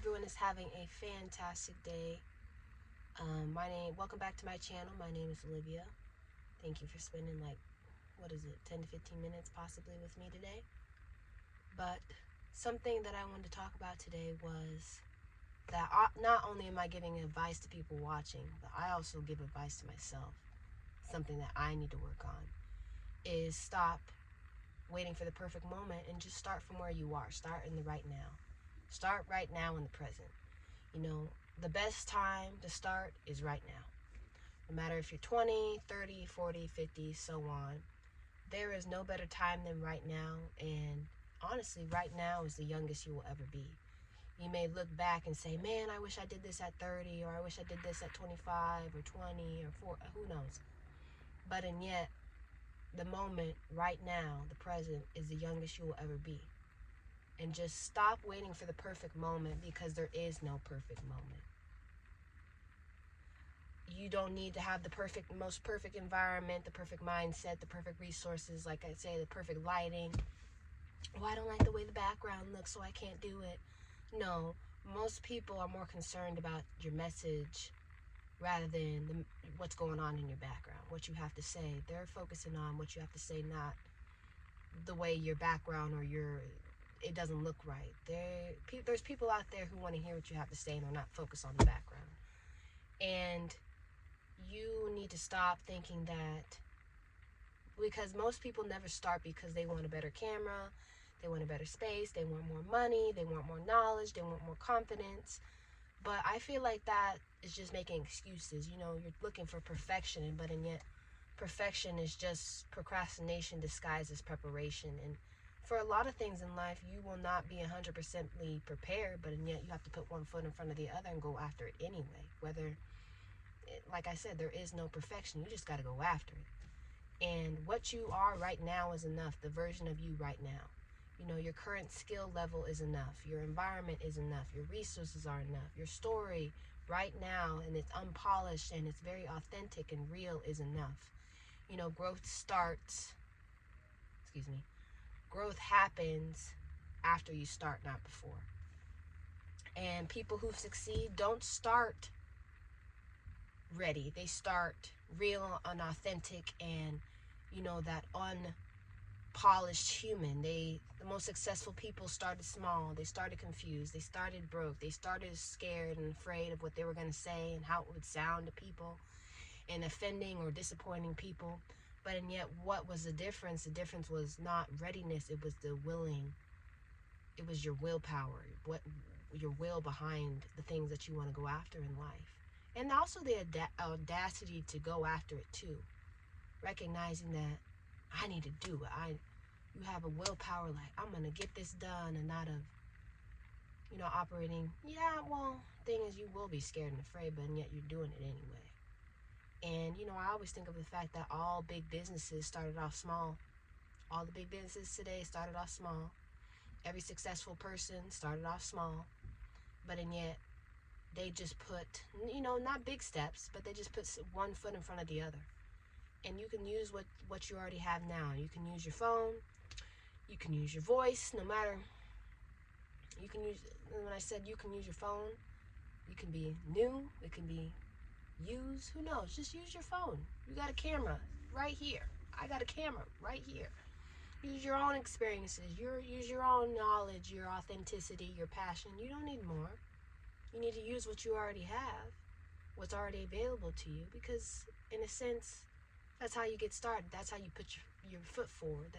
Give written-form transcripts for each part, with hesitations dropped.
everyone is having a fantastic day. Welcome back to my channel. My name is Olivia. Thank you for spending 10 to 15 minutes possibly with me today. But something that I wanted to talk about today was that not only am I giving advice to people watching, but I also give advice to myself. Something that I need to work on is stop waiting for the perfect moment and just start from where you are. Start in the right now. Start right now in the present. The best time to start is right now. No matter if you're 20, 30, 40, 50, so on. There is no better time than right now. And honestly, right now is the youngest you will ever be. You may look back and say, man, I wish I did this at 30, or I wish I did this at 25 or 20 or 4, who knows. But and yet, the moment right now, the present, is the youngest you will ever be. And just stop waiting for the perfect moment, because there is no perfect moment. You don't need to have the most perfect environment, the perfect mindset, the perfect resources, like I say, the perfect lighting. Oh, I don't like the way the background looks, so I can't do it. No, most people are more concerned about your message rather than what's going on in your background, what you have to say. They're focusing on what you have to say, not the way your background or it doesn't look right. There's people out there who want to hear what you have to say and are not focused on the background. And you need to stop thinking that, because most people never start because they want a better camera, they want a better space, they want more money, they want more knowledge, they want more confidence. But I feel like that is just making excuses. You're looking for perfection, and yet perfection is just procrastination disguised as preparation. And for a lot of things in life, you will not be 100% prepared, but and yet you have to put one foot in front of the other and go after it anyway. Like I said, there is no perfection. You just got to go after it. And what you are right now is enough. The version of you right now. Your current skill level is enough. Your environment is enough. Your resources are enough. Your story right now, and it's unpolished and it's very authentic and real, is enough. Growth happens after you start, not before. And people who succeed don't start ready. They start real, unauthentic, and that unpolished human. The most successful people started small. They started confused. They started broke. They started scared and afraid of what they were going to say and how it would sound to people, and offending or disappointing people. But and yet, what was the difference? The difference was not readiness. It was the willing. It was your willpower. Your will behind the things that you want to go after in life. And also the audacity to go after it too. Recognizing that I need to do it. You have a willpower, like, I'm going to get this done, and not of, operating. Yeah, well, thing is, you will be scared and afraid, but yet you're doing it anyway. And, I always think of the fact that all big businesses started off small. All the big businesses today started off small. Every successful person started off small. But and yet, they just put, not big steps, but they just put one foot in front of the other. And you can use what you already have now. You can use your phone. You can use your voice, no matter. You can use, when I said you can use your phone, you can be new, it can be used, who knows? Just use your phone. You got a camera right here. I got a camera right here. Use your own experiences. Use your own knowledge, your authenticity, your passion. You don't need more. You need to use what you already have, what's already available to you, because in a sense, that's how you get started. That's how you put your foot forward.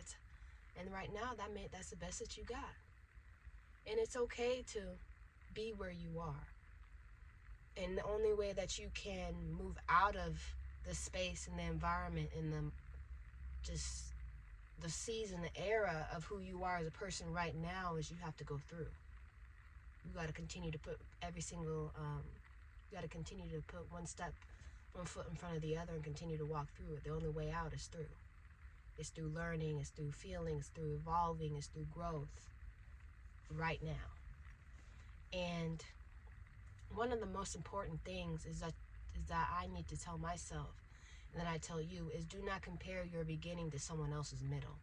And right now, that's the best that you got. And it's okay to be where you are. And the only way that you can move out of the space and the environment and the season, the era of who you are as a person right now, is you have to go through. You got to continue to put one foot in front of the other, and continue to walk through it. The only way out is through. It's through learning, it's through feeling, it's through evolving, it's through growth right now. And one of the most important things is that I need to tell myself, and then I tell you, is do not compare your beginning to someone else's middle.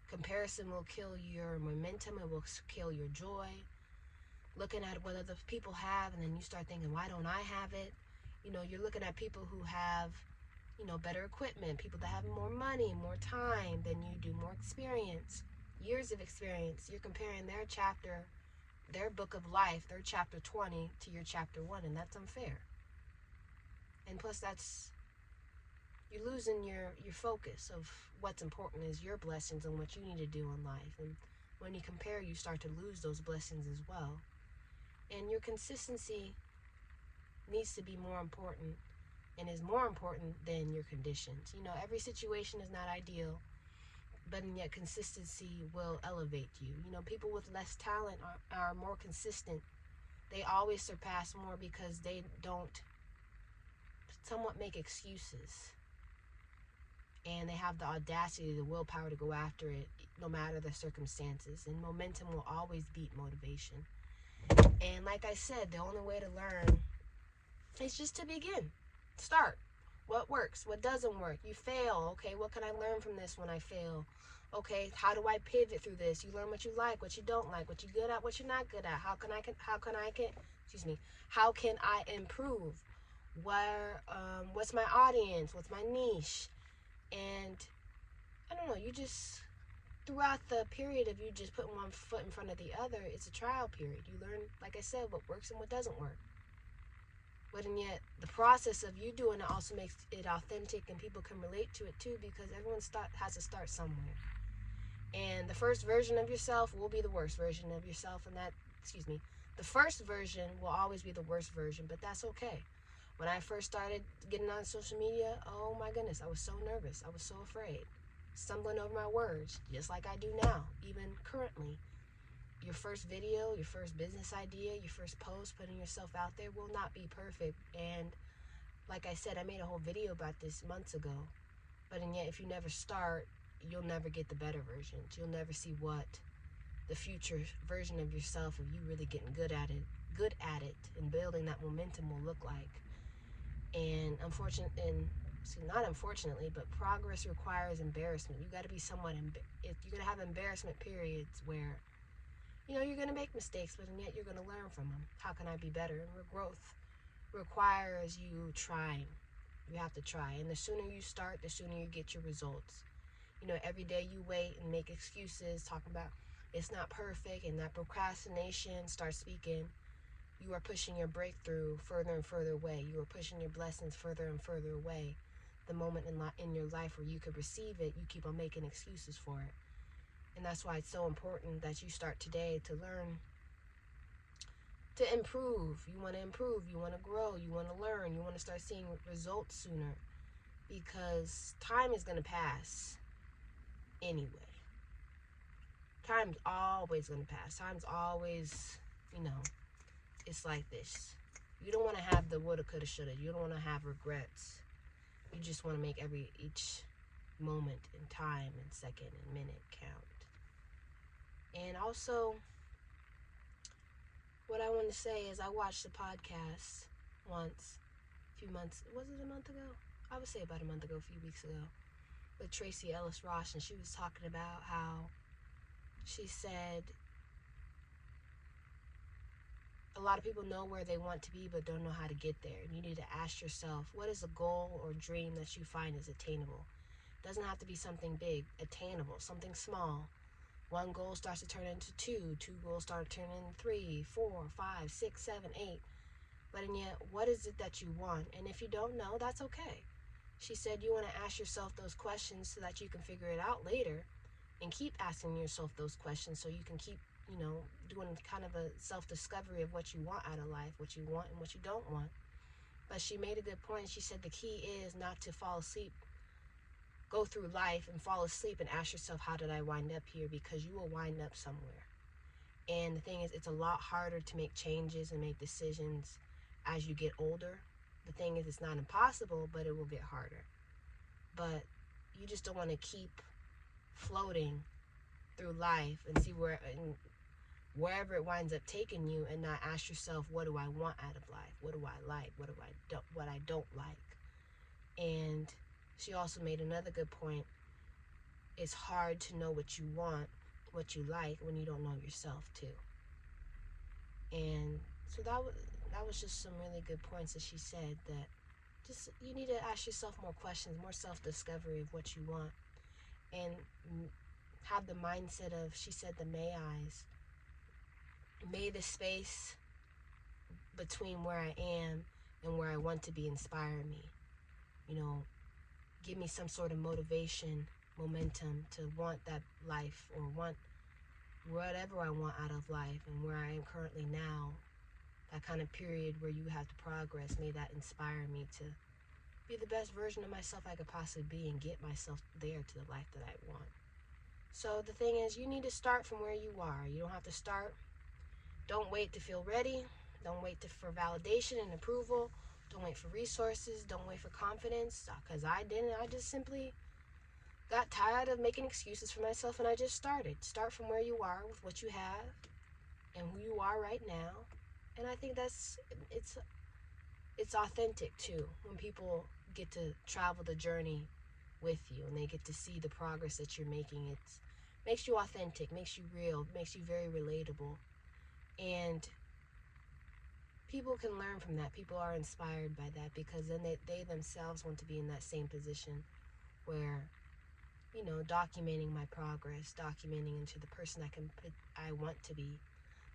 Comparison will kill your momentum, it will kill your joy. looking at what other people have, and then you start thinking, why don't I have it? You're looking at people who have, better equipment, people that have more money, more time than you do, more experience, years of experience. You're comparing their book of life, their chapter 20 to your chapter 1, and that's unfair. And plus, you're losing your focus of what's important is your blessings and what you need to do in life. And when you compare, you start to lose those blessings as well. And your consistency needs to be more important and is more important than your conditions. Every situation is not ideal, but yet consistency will elevate you. People with less talent are more consistent. They always surpass more because they don't somewhat make excuses. And they have the audacity, the willpower to go after it no matter the circumstances. And momentum will always beat motivation. And like I said, the only way to learn is just to begin. Start. What works? What doesn't work? You fail. Okay, what can I learn from this when I fail? Okay, how do I pivot through this? You learn what you like, what you don't like, what you're good at, what you're not good at. How can I improve? What's my audience? What's my niche? And I don't know, you just, throughout the period of you just putting one foot in front of the other, it's a trial period. You learn, like I said, what works and what doesn't work. But and yet, the process of you doing it also makes it authentic, and people can relate to it too, because everyone has to start somewhere. And the first version of yourself will be the worst version of yourself, and the first version will always be the worst version, but that's okay. When I first started getting on social media, oh my goodness, I was so nervous. I was so afraid. Stumbling over my words, just like I do now, even currently. Your first video, your first business idea, your first post, putting yourself out there will not be perfect. And like I said, I made a whole video about this months ago. But and yet, if you never start, you'll never get the better versions. You'll never see what the future version of yourself, of you really getting good at it and building that momentum will look like. And not unfortunately, but progress requires embarrassment. You got to be if you're going to have embarrassment periods where, you're going to make mistakes, but yet you're going to learn from them. How can I be better? And growth requires you trying. You have to try. And the sooner you start, the sooner you get your results. Every day you wait and make excuses, talking about it's not perfect, and that procrastination starts speaking. You are pushing your breakthrough further and further away. You are pushing your blessings further and further away. The moment in your life where you could receive it, you keep on making excuses for it. And that's why it's so important that you start today to learn, to improve. You want to improve. You want to grow. You want to learn. You want to start seeing results sooner. Because time is going to pass anyway. Time's always going to pass. Time's always, it's like this. You don't want to have the woulda, coulda, shoulda. You don't want to have regrets. You just want to make each moment and time and second and minute count. And also, what I want to say is I watched the podcast once, a few months, was it a month ago? I would say about a month ago, a few weeks ago, with Tracee Ellis Ross, and she was talking about how she said a lot of people know where they want to be but don't know how to get there. And you need to ask yourself, what is a goal or dream that you find is attainable? It doesn't have to be something big, attainable, something small. One goal starts to turn into two goals start to turn into 3, 4, 5, 6, 7, 8. But and yet, what is it that you want? And if you don't know, that's okay. She said you want to ask yourself those questions so that you can figure it out later, and keep asking yourself those questions so you can keep, doing kind of a self-discovery of what you want out of life, what you want and what you don't want. But she made a good point. She said the key is not to fall asleep, go through life and fall asleep and ask yourself, how did I wind up here? Because you will wind up somewhere. And the thing is, it's a lot harder to make changes and make decisions as you get older. The thing is, it's not impossible, but it will get harder. But you just don't want to keep floating through life and see wherever it winds up taking you, and not ask yourself, what do I want out of life? What do I like? What I don't like? And she also made another good point. It's hard to know what you want, what you like, when you don't know yourself too. And so that was just some really good points that she said, that just you need to ask yourself more questions, more self-discovery of what you want, and have the mindset of, she said, the may I's. May the space between where I am and where I want to be inspire me. You know, give me some sort of motivation, momentum to want that life, or want whatever I want out of life. And where I am currently now, that kind of period where you have to progress, may that inspire me to be the best version of myself I could possibly be, and get myself there to the life that I want. So the thing is, you need to start from where you are. You don't have to start. Don't wait to feel ready. Don't wait for validation and approval. Don't wait for resources. Don't wait for confidence, because I didn't. I just simply got tired of making excuses for myself, and I just started. Start from where you are with what you have and who you are right now. And I think it's authentic too, when people get to travel the journey with you and they get to see the progress that you're making. It makes you authentic, makes you real, makes you very relatable. And people can learn from that. People are inspired by that, because then they themselves want to be in that same position where, you know, documenting my progress, documenting into the person I want to be.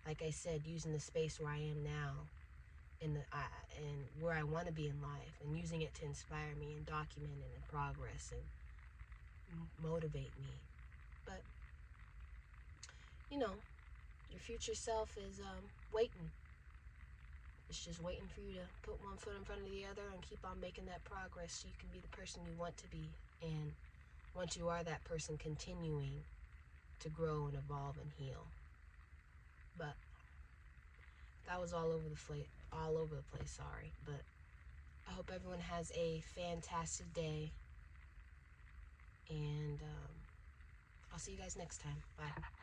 Like I said, using the space where I am now, and where I want to be in life, and using it to inspire me and document it and progress and motivate me. But, you know, your future self is waiting. It's just waiting for you to put one foot in front of the other and keep on making that progress, so you can be the person you want to be. And once you are that person, continuing to grow and evolve and heal. But that was all over the place, sorry. But I hope everyone has a fantastic day, and I'll see you guys next time. Bye.